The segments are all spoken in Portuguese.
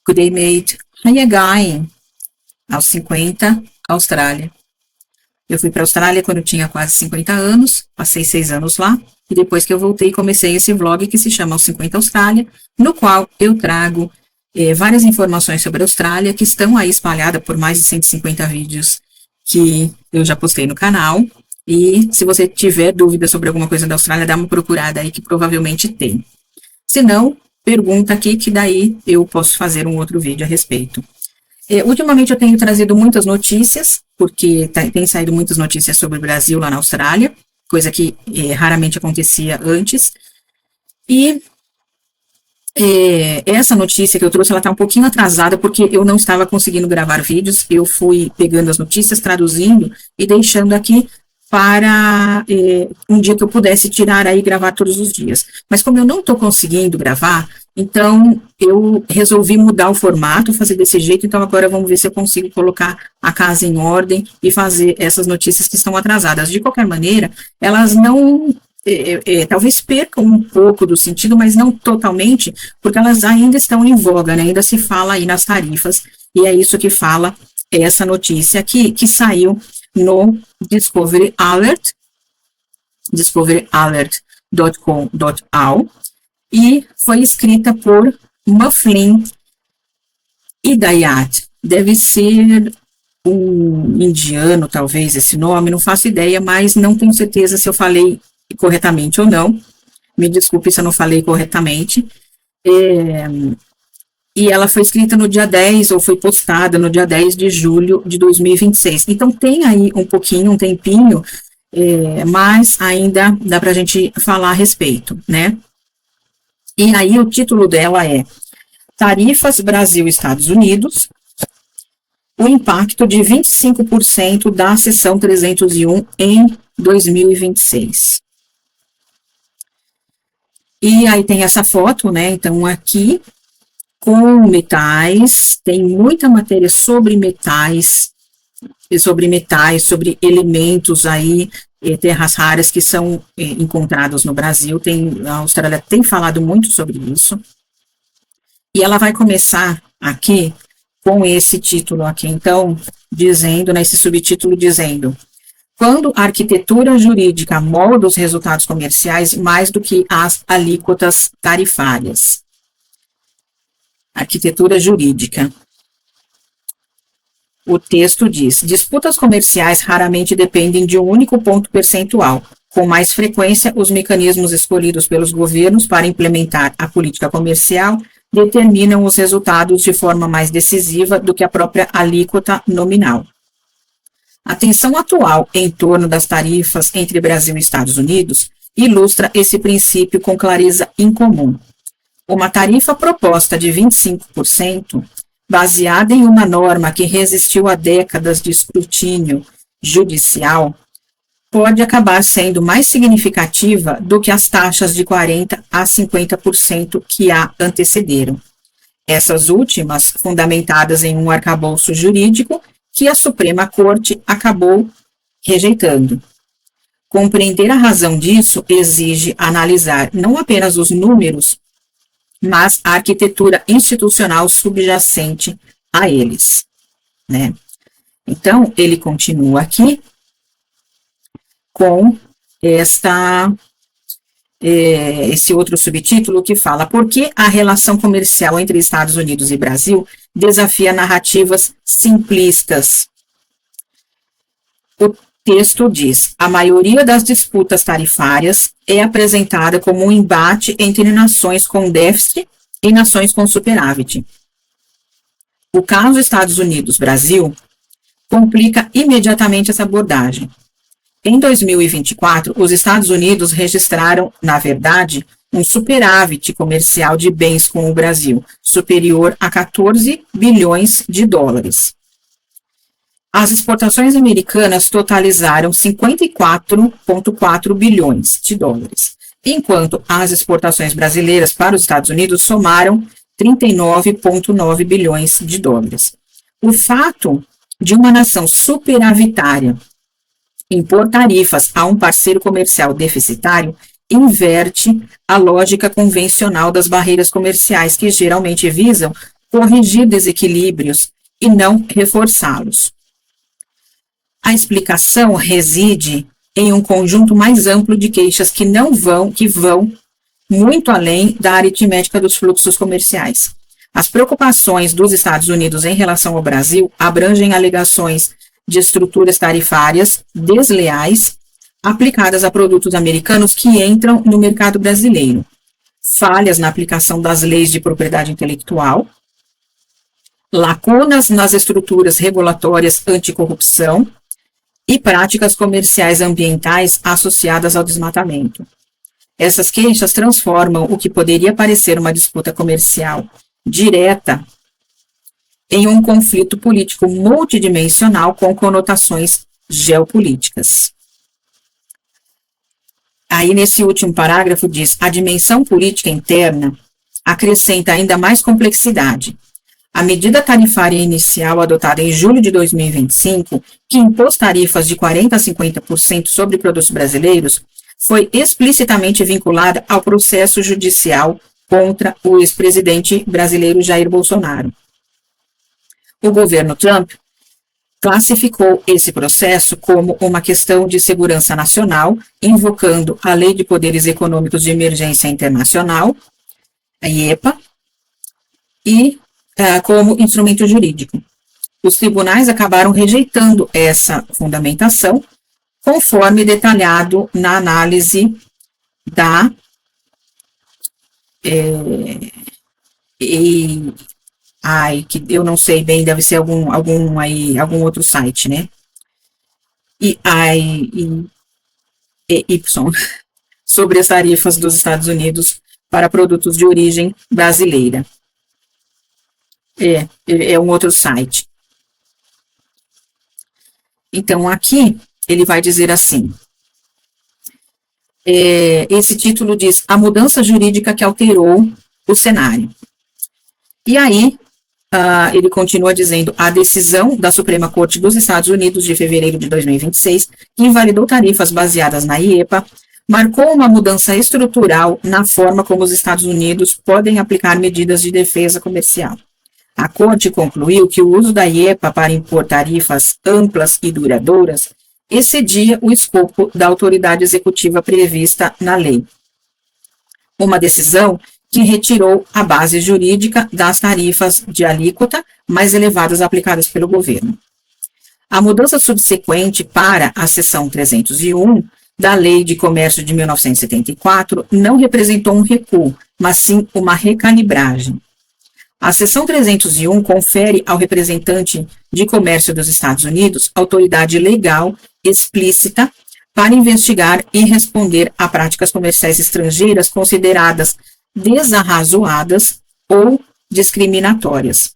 Kudemade Hayagai, aos 50, Austrália. Eu fui para a Austrália quando eu tinha quase 50 anos, passei 6 anos lá, e depois que eu voltei, comecei esse vlog que se chama Aos 50 Austrália, no qual eu trago várias informações sobre a Austrália, que estão aí espalhadas por mais de 150 vídeos que eu já postei no canal. E se você tiver dúvida sobre alguma coisa da Austrália, dá uma procurada aí que provavelmente tem. Se não, pergunta aqui que daí eu posso fazer um outro vídeo a respeito. Ultimamente eu tenho trazido muitas notícias, porque tem saído muitas notícias sobre o Brasil lá na Austrália, coisa que raramente acontecia antes. E essa notícia que eu trouxe, ela está um pouquinho atrasada, porque eu não estava conseguindo gravar vídeos, eu fui pegando as notícias, traduzindo e deixando aqui para um dia que eu pudesse tirar aí e gravar todos os dias. Mas como eu não estou conseguindo gravar, então eu resolvi mudar o formato, fazer desse jeito. Então agora vamos ver se eu consigo colocar a casa em ordem e fazer essas notícias que estão atrasadas. De qualquer maneira, elas não... talvez percam um pouco do sentido, mas não totalmente, porque elas ainda estão em voga, né? Ainda se fala aí nas tarifas, e é isso que fala essa notícia aqui, que saiu no Discovery Alert, discoveryalert.com.au, e foi escrita por Mufflin Hidayat. Deve ser um indiano, talvez, esse nome, não faço ideia, mas não tenho certeza se eu falei corretamente ou não. Me desculpe se eu não falei corretamente. E ela foi escrita no dia 10, ou foi postada no dia 10 de julho de 2026. Então, tem aí um pouquinho, um tempinho, mas ainda dá para a gente falar a respeito, né? E aí, o título dela é Tarifas Brasil-Estados Unidos, o impacto de 25% da seção 301 em 2026. E aí tem essa foto, né? Então, aqui, com metais, tem muita matéria sobre metais, sobre elementos aí, terras raras que são encontrados no Brasil. A Austrália tem falado muito sobre isso. E ela vai começar aqui com esse título aqui, então, dizendo, nesse subtítulo dizendo: quando a arquitetura jurídica molda os resultados comerciais mais do que as alíquotas tarifárias. Arquitetura jurídica. O texto diz: disputas comerciais raramente dependem de um único ponto percentual. Com mais frequência, os mecanismos escolhidos pelos governos para implementar a política comercial determinam os resultados de forma mais decisiva do que a própria alíquota nominal. A tensão atual em torno das tarifas entre Brasil e Estados Unidos ilustra esse princípio com clareza incomum. Uma tarifa proposta de 25%, baseada em uma norma que resistiu a décadas de escrutínio judicial, pode acabar sendo mais significativa do que as taxas de 40% a 50% que a antecederam. Essas últimas, fundamentadas em um arcabouço jurídico que a Suprema Corte acabou rejeitando. Compreender a razão disso exige analisar não apenas os números, mas a arquitetura institucional subjacente a eles, né? Então, ele continua aqui com esse outro subtítulo que fala: por que a relação comercial entre Estados Unidos e Brasil desafia narrativas simplistas? O texto diz: a maioria das disputas tarifárias é apresentada como um embate entre nações com déficit e nações com superávit. O caso Estados Unidos-Brasil complica imediatamente essa abordagem. Em 2024, os Estados Unidos registraram, na verdade, um superávit comercial de bens com o Brasil, superior a 14 bilhões de dólares. As exportações americanas totalizaram 54,4 bilhões de dólares, enquanto as exportações brasileiras para os Estados Unidos somaram 39,9 bilhões de dólares. O fato de uma nação superavitária impor tarifas a um parceiro comercial deficitário inverte a lógica convencional das barreiras comerciais, que geralmente visam corrigir desequilíbrios e não reforçá-los. A explicação reside em um conjunto mais amplo de queixas que vão muito além da aritmética dos fluxos comerciais. As preocupações dos Estados Unidos em relação ao Brasil abrangem alegações de estruturas tarifárias desleais aplicadas a produtos americanos que entram no mercado brasileiro, falhas na aplicação das leis de propriedade intelectual, lacunas nas estruturas regulatórias anticorrupção e práticas comerciais ambientais associadas ao desmatamento. Essas queixas transformam o que poderia parecer uma disputa comercial direta em um conflito político multidimensional com conotações geopolíticas. Aí, nesse último parágrafo, diz: a dimensão política interna acrescenta ainda mais complexidade. A medida tarifária inicial adotada em julho de 2025, que impôs tarifas de 40% a 50% sobre produtos brasileiros, foi explicitamente vinculada ao processo judicial contra o ex-presidente brasileiro Jair Bolsonaro. O governo Trump classificou esse processo como uma questão de segurança nacional, invocando a Lei de Poderes Econômicos de Emergência Internacional, a IEPA, e como instrumento jurídico. Os tribunais acabaram rejeitando essa fundamentação, conforme detalhado na análise da que eu não sei bem, deve ser algum outro site, né? Sobre as tarifas dos Estados Unidos para produtos de origem brasileira. É um outro site. Então, aqui, ele vai dizer assim, esse título diz: a mudança jurídica que alterou o cenário. E aí, ele continua dizendo: a decisão da Suprema Corte dos Estados Unidos de fevereiro de 2026, que invalidou tarifas baseadas na IEPA, marcou uma mudança estrutural na forma como os Estados Unidos podem aplicar medidas de defesa comercial. A Corte concluiu que o uso da IEPA para impor tarifas amplas e duradouras excedia o escopo da autoridade executiva prevista na lei. Uma decisão que retirou a base jurídica das tarifas de alíquota mais elevadas aplicadas pelo governo. A mudança subsequente para a seção 301 da Lei de Comércio de 1974 não representou um recuo, mas sim uma recalibragem. A seção 301 confere ao representante de comércio dos Estados Unidos autoridade legal explícita para investigar e responder a práticas comerciais estrangeiras consideradas desarrazoadas ou discriminatórias.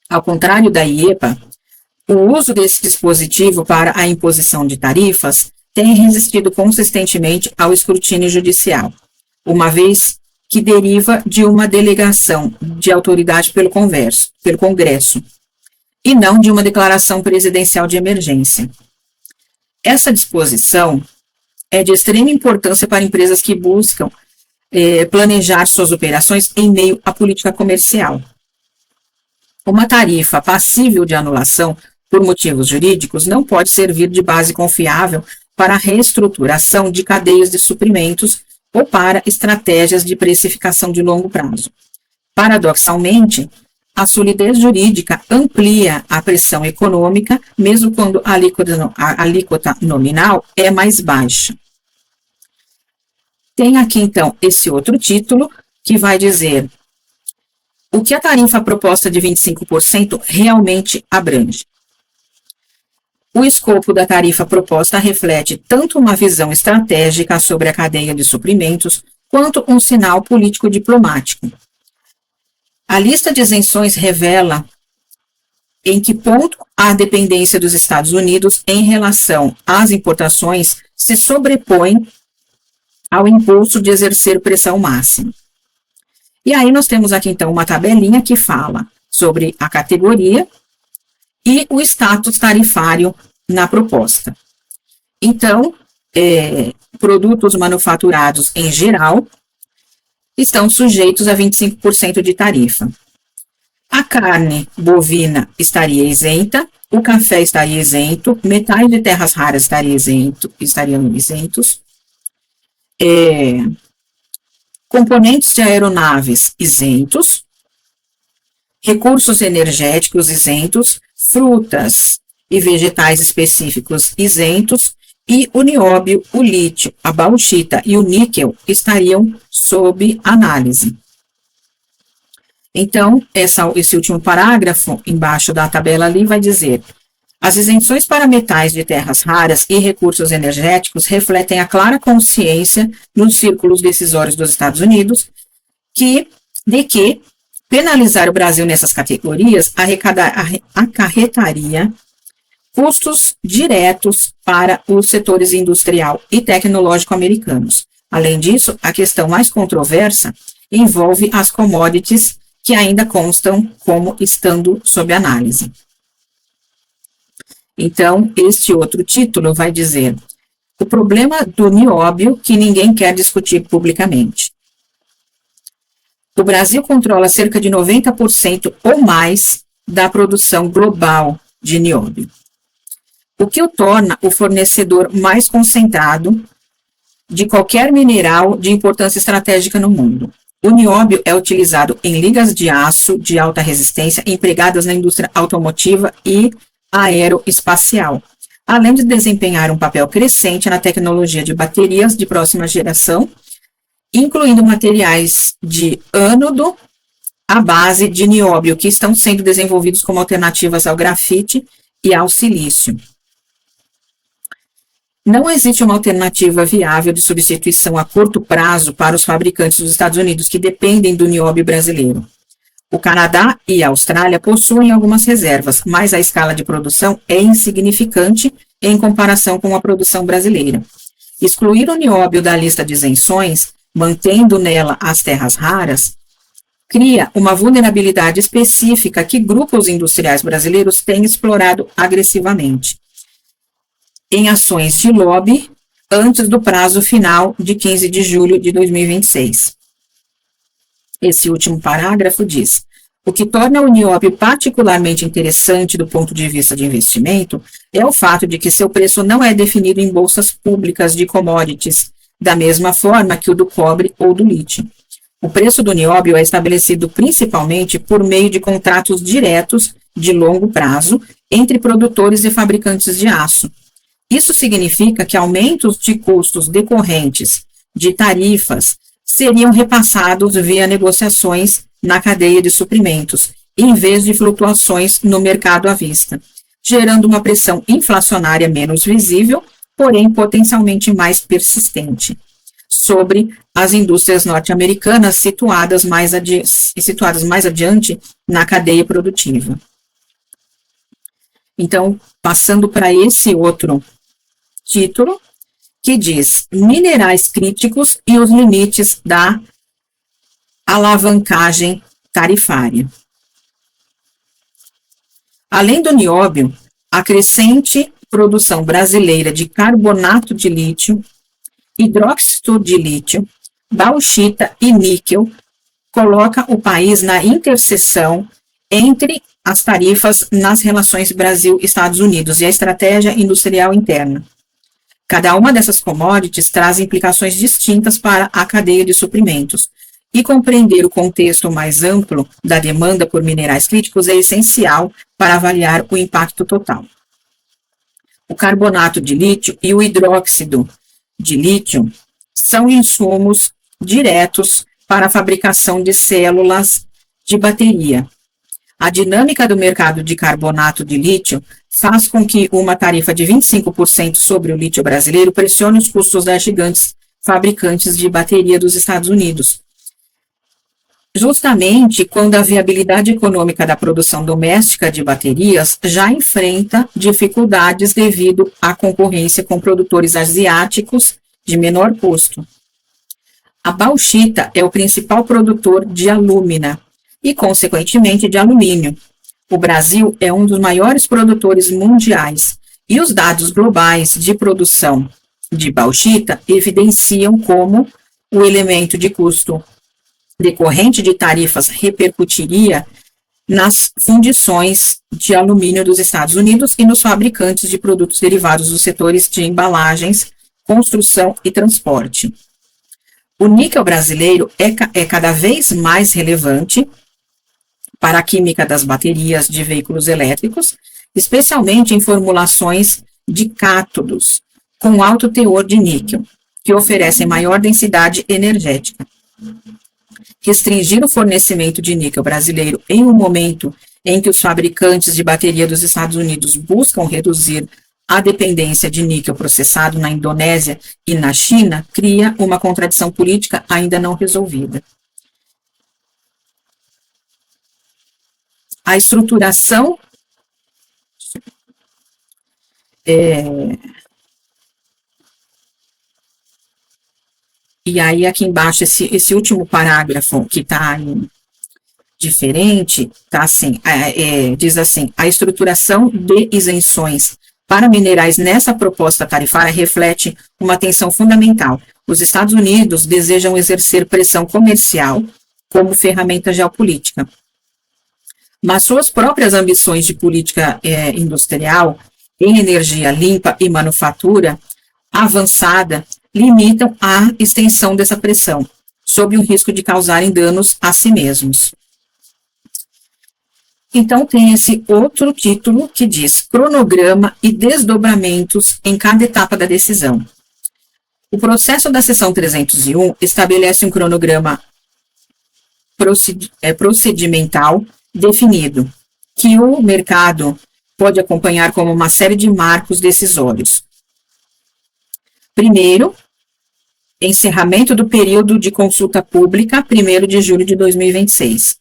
Ao contrário da IEPA, o uso desse dispositivo para a imposição de tarifas tem resistido consistentemente ao escrutínio judicial, uma vez que deriva de uma delegação de autoridade pelo Congresso, e não de uma declaração presidencial de emergência. Essa disposição é de extrema importância para empresas que buscam planejar suas operações em meio à política comercial. Uma tarifa passível de anulação por motivos jurídicos não pode servir de base confiável para a reestruturação de cadeias de suprimentos ou para estratégias de precificação de longo prazo. Paradoxalmente, a solidez jurídica amplia a pressão econômica, mesmo quando a alíquota nominal é mais baixa. Tem aqui, então, esse outro título, que vai dizer: o que a tarifa proposta de 25% realmente abrange. O escopo da tarifa proposta reflete tanto uma visão estratégica sobre a cadeia de suprimentos, quanto um sinal político-diplomático. A lista de isenções revela em que ponto a dependência dos Estados Unidos em relação às importações se sobrepõe ao impulso de exercer pressão máxima. E aí nós temos aqui, então, uma tabelinha que fala sobre a categoria e o status tarifário na proposta. Então, produtos manufaturados em geral estão sujeitos a 25% de tarifa. A carne bovina estaria isenta, o café estaria isento, metais de terras raras estariam isentos, componentes de aeronaves isentos, recursos energéticos isentos, frutas e vegetais específicos isentos, e o nióbio, o lítio, a bauxita e o níquel estariam sob análise. Então, esse último parágrafo, embaixo da tabela ali, vai dizer: as isenções para metais de terras raras e recursos energéticos refletem a clara consciência nos círculos decisórios dos Estados Unidos de que penalizar o Brasil nessas categorias acarretaria custos diretos para os setores industrial e tecnológico americanos. Além disso, a questão mais controversa envolve as commodities que ainda constam como estando sob análise. Então, este outro título vai dizer: o problema do nióbio que ninguém quer discutir publicamente. O Brasil controla cerca de 90% ou mais da produção global de nióbio, o que o torna o fornecedor mais concentrado de qualquer mineral de importância estratégica no mundo. O nióbio é utilizado em ligas de aço de alta resistência empregadas na indústria automotiva e aeroespacial, além de desempenhar um papel crescente na tecnologia de baterias de próxima geração, incluindo materiais de ânodo à base de nióbio, que estão sendo desenvolvidos como alternativas ao grafite e ao silício. Não existe uma alternativa viável de substituição a curto prazo para os fabricantes dos Estados Unidos que dependem do nióbio brasileiro. O Canadá e a Austrália possuem algumas reservas, mas a escala de produção é insignificante em comparação com a produção brasileira. Excluir o nióbio da lista de isenções, mantendo nela as terras raras, cria uma vulnerabilidade específica que grupos industriais brasileiros têm explorado agressivamente em ações de lobby antes do prazo final de 15 de julho de 2026. Esse último parágrafo diz: o que torna o nióbio particularmente interessante do ponto de vista de investimento é o fato de que seu preço não é definido em bolsas públicas de commodities, da mesma forma que o do cobre ou do lítio. O preço do nióbio é estabelecido principalmente por meio de contratos diretos de longo prazo entre produtores e fabricantes de aço. Isso significa que aumentos de custos decorrentes de tarifas seriam repassados via negociações na cadeia de suprimentos, em vez de flutuações no mercado à vista, gerando uma pressão inflacionária menos visível, porém potencialmente mais persistente, sobre as indústrias norte-americanas situadas mais adiante na cadeia produtiva. Então, passando para esse outro título, que diz: minerais críticos e os limites da alavancagem tarifária. Além do nióbio, a crescente produção brasileira de carbonato de lítio, hidróxido de lítio, bauxita e níquel coloca o país na interseção entre as tarifas nas relações Brasil-Estados Unidos e a estratégia industrial interna. Cada uma dessas commodities traz implicações distintas para a cadeia de suprimentos, e compreender o contexto mais amplo da demanda por minerais críticos é essencial para avaliar o impacto total. O carbonato de lítio e o hidróxido de lítio são insumos diretos para a fabricação de células de bateria. A dinâmica do mercado de carbonato de lítio faz com que uma tarifa de 25% sobre o lítio brasileiro pressione os custos das gigantes fabricantes de bateria dos Estados Unidos, justamente quando a viabilidade econômica da produção doméstica de baterias já enfrenta dificuldades devido à concorrência com produtores asiáticos de menor custo. A bauxita é o principal produtor de alúmina e, consequentemente, de alumínio. O Brasil é um dos maiores produtores mundiais e os dados globais de produção de bauxita evidenciam como o elemento de custo decorrente de tarifas repercutiria nas fundições de alumínio dos Estados Unidos e nos fabricantes de produtos derivados dos setores de embalagens, construção e transporte. O níquel brasileiro é cada vez mais relevante para a química das baterias de veículos elétricos, especialmente em formulações de cátodos com alto teor de níquel, que oferecem maior densidade energética. Restringir o fornecimento de níquel brasileiro em um momento em que os fabricantes de bateria dos Estados Unidos buscam reduzir a dependência de níquel processado na Indonésia e na China, cria uma contradição política ainda não resolvida. A estruturação e aí aqui embaixo esse último parágrafo que está diferente, tá assim, diz assim: a estruturação de isenções para minerais nessa proposta tarifária reflete uma tensão fundamental. Os Estados Unidos desejam exercer pressão comercial como ferramenta geopolítica, mas suas próprias ambições de política industrial em energia limpa e manufatura avançada limitam a extensão dessa pressão, sob o risco de causarem danos a si mesmos. Então, tem esse outro título que diz cronograma e desdobramentos em cada etapa da decisão. O processo da seção 301 estabelece um cronograma procedimental definido, que o mercado pode acompanhar como uma série de marcos decisórios. Primeiro, encerramento do período de consulta pública, 1º de julho de 2026.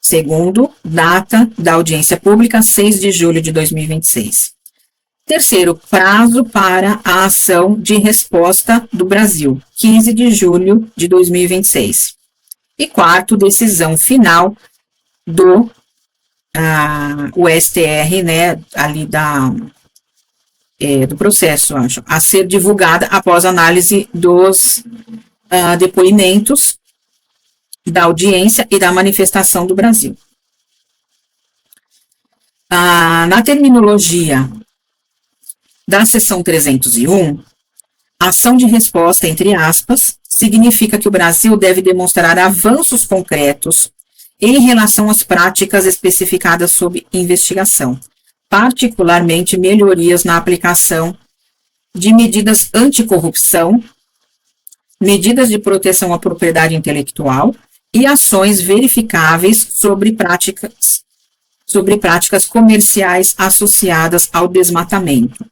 Segundo, data da audiência pública, 6 de julho de 2026. Terceiro, prazo para a ação de resposta do Brasil, 15 de julho de 2026. E quarto, decisão final do o STR, né, ali do processo, acho, a ser divulgada após análise dos depoimentos da audiência e da manifestação do Brasil. Na terminologia da seção 301, ação de resposta, entre aspas, significa que o Brasil deve demonstrar avanços concretos em relação às práticas especificadas sob investigação, particularmente melhorias na aplicação de medidas anticorrupção, medidas de proteção à propriedade intelectual e ações verificáveis sobre práticas comerciais associadas ao desmatamento.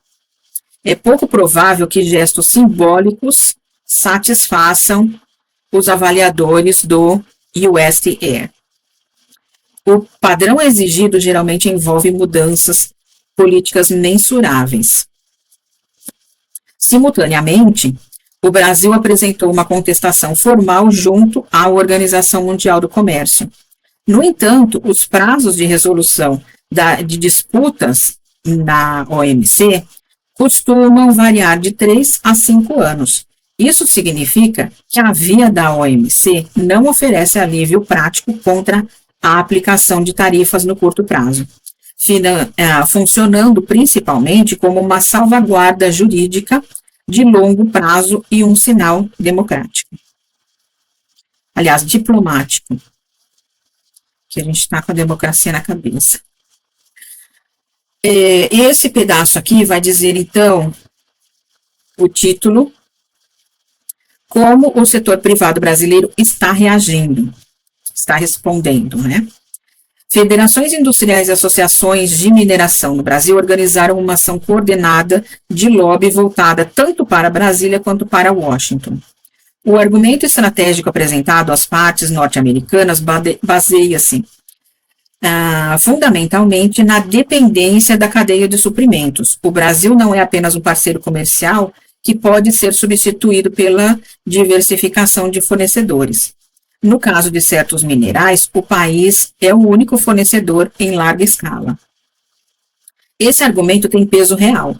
É pouco provável que gestos simbólicos satisfaçam os avaliadores do USTR. O padrão exigido geralmente envolve mudanças políticas mensuráveis. Simultaneamente, o Brasil apresentou uma contestação formal junto à Organização Mundial do Comércio. No entanto, os prazos de resolução de disputas na OMC costumam variar de 3 a 5 anos. Isso significa que a via da OMC não oferece alívio prático contra a aplicação de tarifas no curto prazo, funcionando principalmente como uma salvaguarda jurídica de longo prazo e um sinal democrático. Aliás, diplomático, que a gente está com a democracia na cabeça. Esse pedaço aqui vai dizer, então, o título, como o setor privado brasileiro está reagindo, está respondendo, né? Federações industriais e associações de mineração no Brasil organizaram uma ação coordenada de lobby voltada tanto para Brasília quanto para Washington. O argumento estratégico apresentado às partes norte-americanas baseia-se fundamentalmente na dependência da cadeia de suprimentos. O Brasil não é apenas um parceiro comercial que pode ser substituído pela diversificação de fornecedores. No caso de certos minerais, o país é o único fornecedor em larga escala. Esse argumento tem peso real.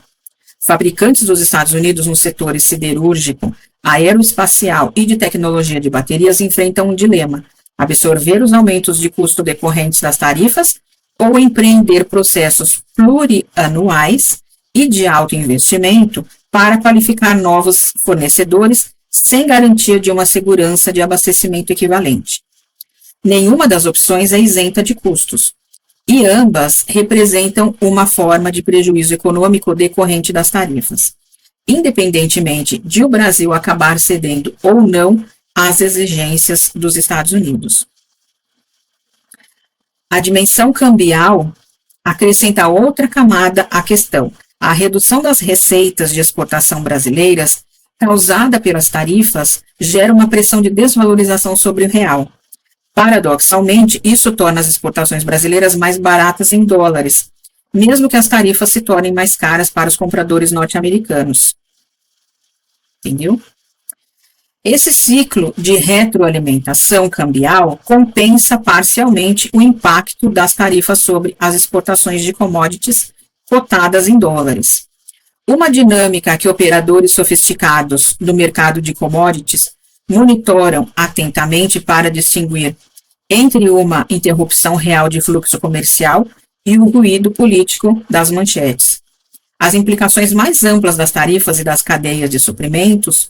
Fabricantes dos Estados Unidos nos setores siderúrgico, aeroespacial e de tecnologia de baterias enfrentam um dilema. absorver os aumentos de custo decorrentes das tarifas ou empreender processos plurianuais e de alto investimento para qualificar novos fornecedores sem garantia de uma segurança de abastecimento equivalente. Nenhuma das opções é isenta de custos, e ambas representam uma forma de prejuízo econômico decorrente das tarifas, independentemente de o Brasil acabar cedendo ou não às exigências dos Estados Unidos. A dimensão cambial acrescenta outra camada à questão. A redução das receitas de exportação brasileiras, causada pelas tarifas, gera uma pressão de desvalorização sobre o real. Paradoxalmente, isso torna as exportações brasileiras mais baratas em dólares, mesmo que as tarifas se tornem mais caras para os compradores norte-americanos. Entendeu? Esse ciclo de retroalimentação cambial compensa parcialmente o impacto das tarifas sobre as exportações de commodities cotadas em dólares. Uma dinâmica que operadores sofisticados do mercado de commodities monitoram atentamente para distinguir entre uma interrupção real de fluxo comercial e o ruído político das manchetes. As implicações mais amplas das tarifas e das cadeias de suprimentos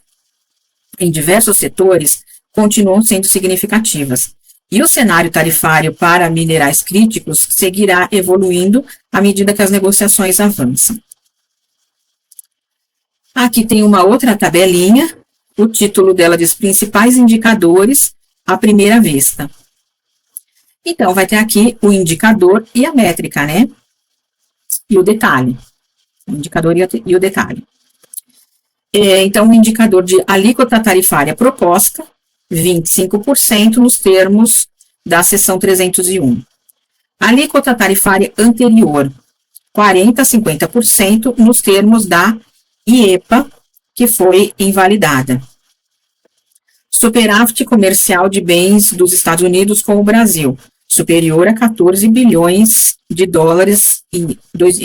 em diversos setores continuam sendo significativas, e o cenário tarifário para minerais críticos seguirá evoluindo à medida que as negociações avançam. Aqui tem uma outra tabelinha, o título dela diz Principais Indicadores à Primeira Vista. Então, vai ter aqui o indicador e a métrica, né? E o detalhe. O indicador e o detalhe. Então, o indicador de alíquota tarifária proposta, 25% nos termos da seção 301. Alíquota tarifária anterior, 40% a 50% nos termos da IEPA, que foi invalidada. Superávit comercial de bens dos Estados Unidos com o Brasil, superior a 14 bilhões de dólares em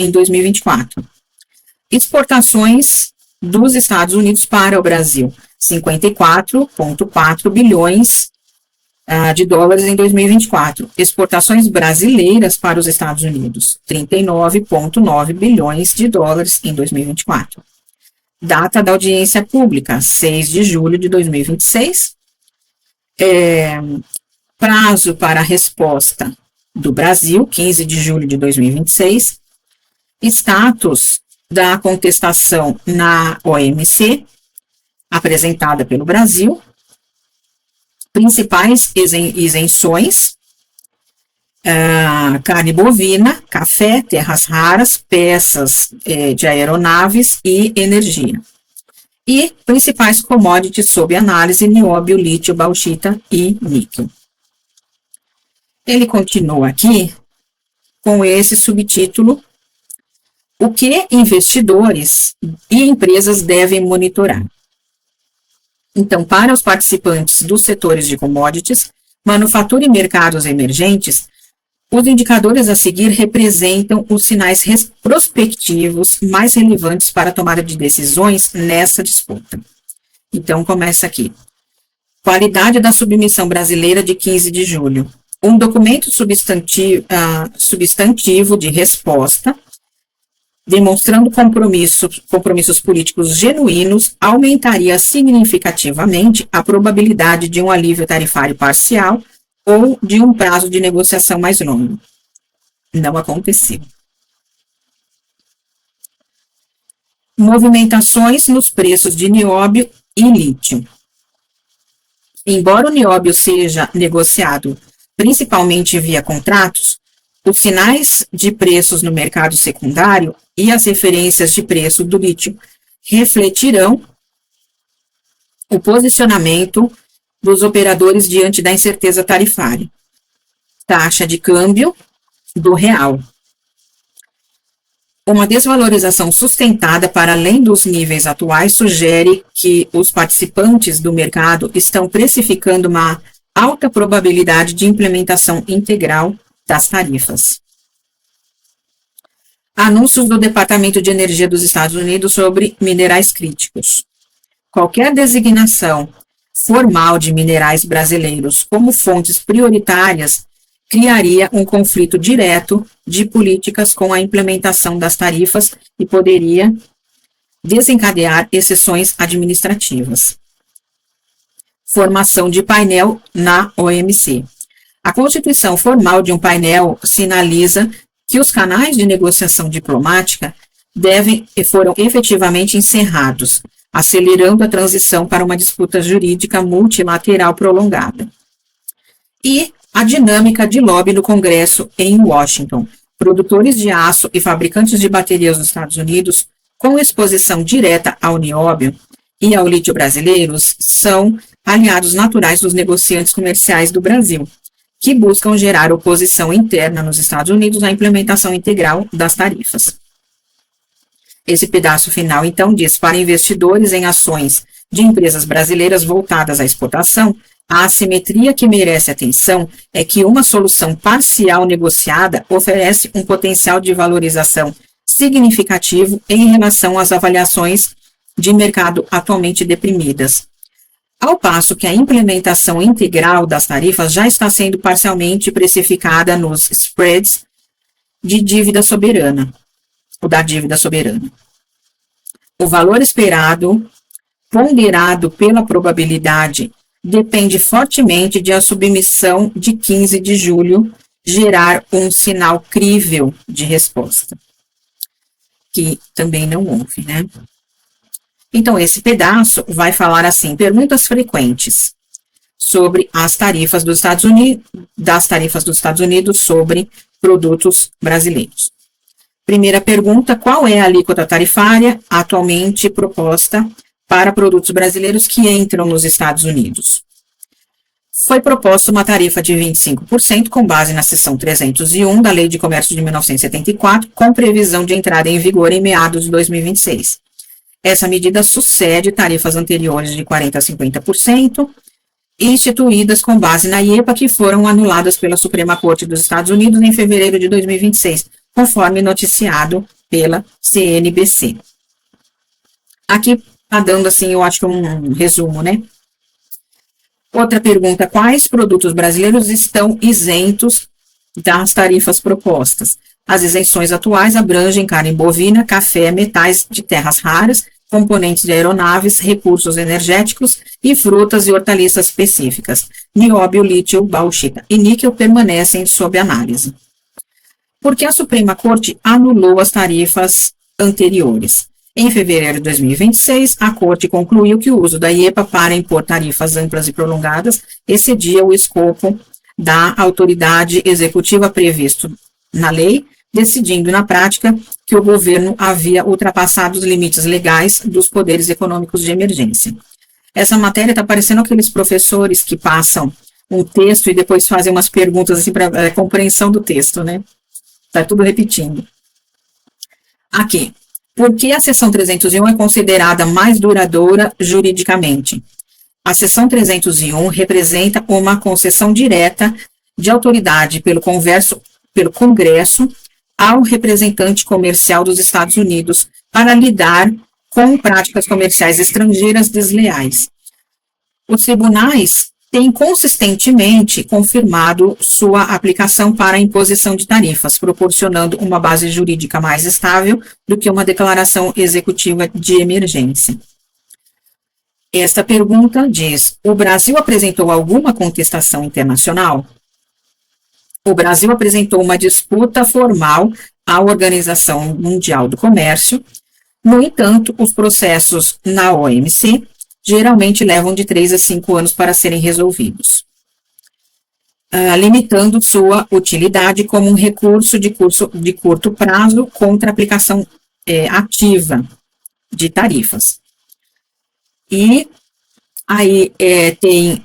2024. Exportações dos Estados Unidos para o Brasil, 54,4 bilhões de dólares em 2024. Exportações brasileiras para os Estados Unidos, 39,9 bilhões de dólares em 2024. Data da audiência pública, 6 de julho de 2026. Prazo para a resposta do Brasil, 15 de julho de 2026. Status da contestação na OMC, apresentada pelo Brasil. Principais isenções: carne bovina, café, terras raras, peças de aeronaves e energia. E principais commodities sob análise: nióbio, lítio, bauxita e níquel. Ele continua aqui com esse subtítulo: o que investidores e empresas devem monitorar. Então, para os participantes dos setores de commodities, manufatura e mercados emergentes, os indicadores a seguir representam os sinais prospectivos mais relevantes para a tomada de decisões nessa disputa. Então, começa aqui. Qualidade da submissão brasileira de 15 de julho. Um documento substantivo de resposta, demonstrando compromissos políticos genuínos, aumentaria significativamente a probabilidade de um alívio tarifário parcial ou de um prazo de negociação mais longo. Não aconteceu. Movimentações nos preços de nióbio e lítio. Embora o nióbio seja negociado principalmente via contratos, os sinais de preços no mercado secundário e as referências de preço do lítio refletirão o posicionamento dos operadores diante da incerteza tarifária. Taxa de câmbio do real. Uma desvalorização sustentada para além dos níveis atuais sugere que os participantes do mercado estão precificando uma alta probabilidade de implementação integral das tarifas. Anúncios do Departamento de Energia dos Estados Unidos sobre minerais críticos. Qualquer designação formal de minerais brasileiros como fontes prioritárias criaria um conflito direto de políticas com a implementação das tarifas e poderia desencadear exceções administrativas. Formação de painel na OMC. A constituição formal de um painel sinaliza que os canais de negociação diplomática foram efetivamente encerrados, acelerando a transição para uma disputa jurídica multilateral prolongada. E a dinâmica de lobby no Congresso em Washington. Produtores de aço e fabricantes de baterias dos Estados Unidos, com exposição direta ao nióbio e ao lítio brasileiros, são aliados naturais dos negociantes comerciais do Brasil, que buscam gerar oposição interna nos Estados Unidos à implementação integral das tarifas. Esse pedaço final, então, diz: para investidores em ações de empresas brasileiras voltadas à exportação, a assimetria que merece atenção é que uma solução parcial negociada oferece um potencial de valorização significativo em relação às avaliações de mercado atualmente deprimidas, ao passo que a implementação integral das tarifas já está sendo parcialmente precificada nos spreads de dívida soberana, ou da dívida soberana. O valor esperado, ponderado pela probabilidade, depende fortemente de a submissão de 15 de julho gerar um sinal crível de resposta, que também não houve, né? Então, esse pedaço vai falar assim: perguntas frequentes sobre as tarifas dos Estados Unidos, sobre produtos brasileiros. Primeira pergunta: qual é a alíquota tarifária atualmente proposta para produtos brasileiros que entram nos Estados Unidos? Foi proposta uma tarifa de 25% com base na seção 301 da Lei de Comércio de 1974, com previsão de entrada em vigor em meados de 2026. Essa medida sucede tarifas anteriores de 40% a 50%, instituídas com base na IEPA, que foram anuladas pela Suprema Corte dos Estados Unidos em fevereiro de 2026, conforme noticiado pela CNBC. Aqui está dando, assim, eu acho que um resumo, né? Outra pergunta: quais produtos brasileiros estão isentos das tarifas propostas? As isenções atuais abrangem carne bovina, café, metais de terras raras, componentes de aeronaves, recursos energéticos e frutas e hortaliças específicas. Nióbio, lítio, bauxita e níquel permanecem sob análise. Porque a Suprema Corte anulou as tarifas anteriores. Em fevereiro de 2026, a Corte concluiu que o uso da IEPA para impor tarifas amplas e prolongadas excedia o escopo da autoridade executiva previsto na lei, decidindo na prática que o governo havia ultrapassado os limites legais dos poderes econômicos de emergência. Essa matéria está parecendo aqueles professores que passam um texto e depois fazem umas perguntas assim para compreensão do texto, né? Está tudo repetindo. Aqui. Por que a seção 301 é considerada mais duradoura juridicamente? A seção 301 representa uma concessão direta de autoridade pelo Congresso ao representante comercial dos Estados Unidos para lidar com práticas comerciais estrangeiras desleais. Os tribunais têm consistentemente confirmado sua aplicação para a imposição de tarifas, proporcionando uma base jurídica mais estável do que uma declaração executiva de emergência. Esta pergunta diz: o Brasil apresentou alguma contestação internacional? O Brasil apresentou uma disputa formal à Organização Mundial do Comércio. No entanto, os processos na OMC geralmente levam de 3 a 5 anos para serem resolvidos, limitando sua utilidade como um recurso de curto prazo contra a aplicação ativa de tarifas. E aí tem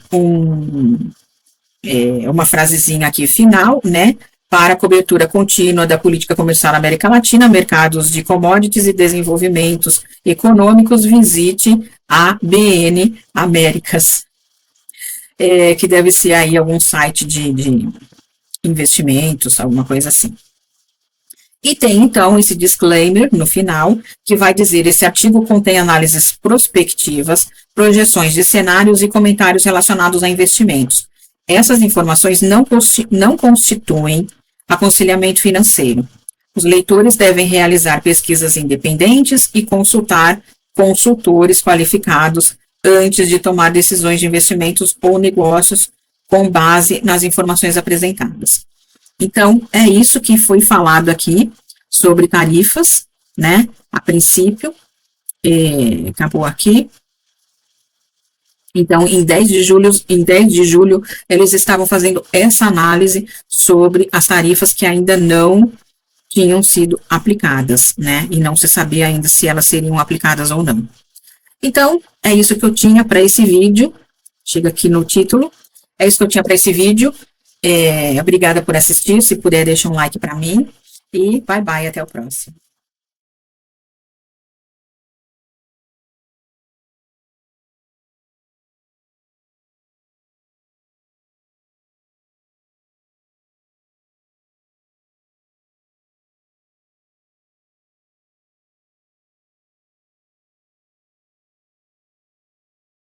uma frasezinha aqui final, né? Para a cobertura contínua da política comercial na América Latina, mercados de commodities e desenvolvimentos econômicos, visite a BN Américas, que deve ser aí algum site de investimentos, alguma coisa assim. E tem, então, esse disclaimer no final, que vai dizer: esse artigo contém análises prospectivas, projeções de cenários e comentários relacionados a investimentos. Essas informações não constituem aconselhamento financeiro. Os leitores devem realizar pesquisas independentes e consultar consultores qualificados antes de tomar decisões de investimentos ou negócios com base nas informações apresentadas. Então, é isso que foi falado aqui sobre tarifas, né? A princípio, acabou aqui. Então, em 10 de julho, eles estavam fazendo essa análise sobre as tarifas que ainda não tinham sido aplicadas, né? E não se sabia ainda se elas seriam aplicadas ou não. Então, é isso que eu tinha para esse vídeo. Chega aqui no título. É isso que eu tinha para esse vídeo. Obrigada por assistir. Se puder, deixa um like para mim. E bye bye, até o próximo.